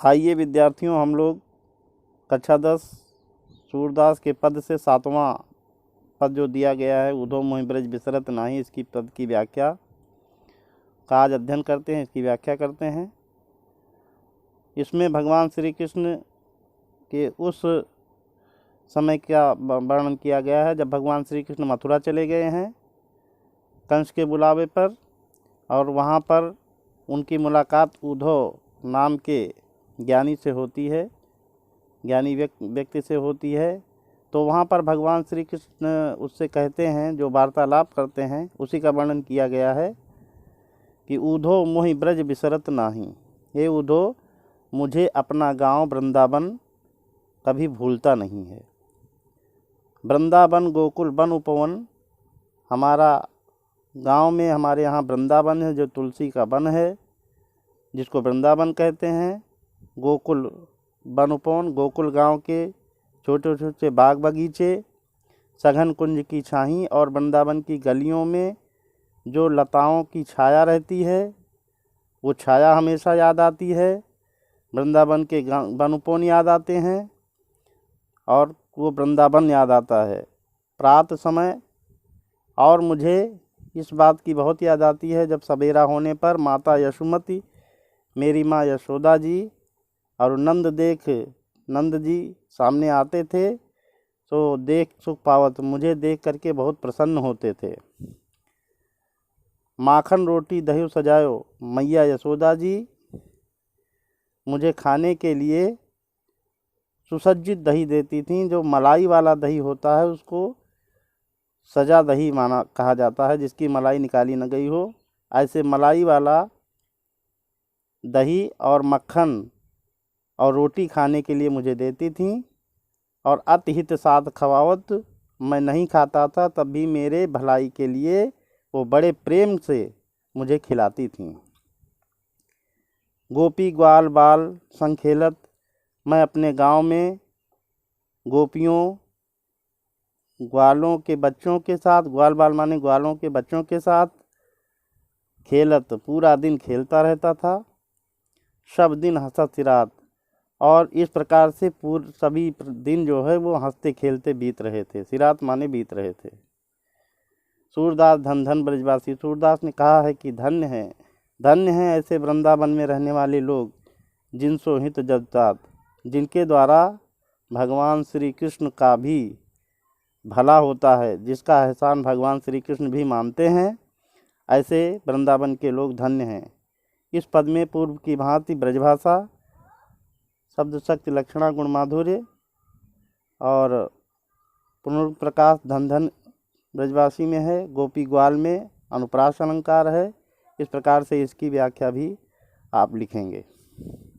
आइए विद्यार्थियों, हम लोग कक्षा 10 सूरदास के पद से 7वां पद जो दिया गया है, उधो मोहि ब्रज बिसरत नाही, इसकी पद की व्याख्या का आज अध्ययन करते हैं, इसकी व्याख्या करते हैं। इसमें भगवान श्री कृष्ण के उस समय का वर्णन किया गया है जब भगवान श्री कृष्ण मथुरा चले गए हैं कंस के बुलावे पर, और वहाँ पर उनकी मुलाकात उद्धव नाम के ज्ञानी से होती है, ज्ञानी व्यक्ति से होती है। तो वहाँ पर भगवान श्री कृष्ण उससे कहते हैं, जो वार्तालाप करते हैं उसी का वर्णन किया गया है कि उद्धव मोहि ब्रज बिसरत नाही, हे उद्धव मुझे अपना गांव वृंदावन कभी भूलता नहीं है। वृंदावन गोकुल वन उपवन, हमारा गांव में हमारे यहाँ वृंदावन है जो तुलसी का वन है जिसको वृंदावन कहते हैं। गोकुल वन उपवन, गोकुल गांव के छोटे छोटे बाग बगीचे, सघन कुंज की छाही और वृंदावन की गलियों में जो लताओं की छाया रहती है वो छाया हमेशा याद आती है। वृंदावन के वन उपवन याद आते हैं और वो वृंदावन याद आता है प्रातः समय। और मुझे इस बात की बहुत याद आती है जब सवेरा होने पर माता यशोमती, मेरी माँ यशोदा जी और नंद जी सामने आते थे तो देख सुख पावत, मुझे देख करके बहुत प्रसन्न होते थे। माखन रोटी दही सजायो, मैया यशोदा जी मुझे खाने के लिए सुसज्जित दही देती थीं। जो मलाई वाला दही होता है उसको सजा दही माना कहा जाता है, जिसकी मलाई निकाली न गई हो। ऐसे मलाई वाला दही और मक्खन और रोटी खाने के लिए मुझे देती थीं, और अतिहित साथ खवावत, मैं नहीं खाता था तब भी मेरे भलाई के लिए वो बड़े प्रेम से मुझे खिलाती थीं। गोपी ग्वाल बाल संग खेलत, मैं अपने गांव में गोपियों ग्वालों के बच्चों के साथ, ग्वाल बाल माने ग्वालों के बच्चों के साथ खेलत, पूरा दिन खेलता रहता था। सब दिन हंसत सिरात, और इस प्रकार से सभी दिन जो है वो हंसते खेलते बीत रहे थे। सिरात माने बीत रहे थे। सूरदास धन धन ब्रजवासी, सूरदास ने कहा है कि धन्य हैं ऐसे वृंदावन में रहने वाले लोग जिनसो हित जगतात, जिनके द्वारा भगवान श्री कृष्ण का भी भला होता है, जिसका एहसान भगवान श्री कृष्ण भी मानते हैं। ऐसे वृंदावन के लोग धन्य हैं। इस पद में पूर्व की भांति ब्रजभाषा, शब्द शक्ति लक्षणा गुण माधुर्य और पुनर्प्रकाश धन धन ब्रजवासी में है, गोपी ग्वाल में अनुप्रास अलंकार है। इस प्रकार से इसकी व्याख्या भी आप लिखेंगे।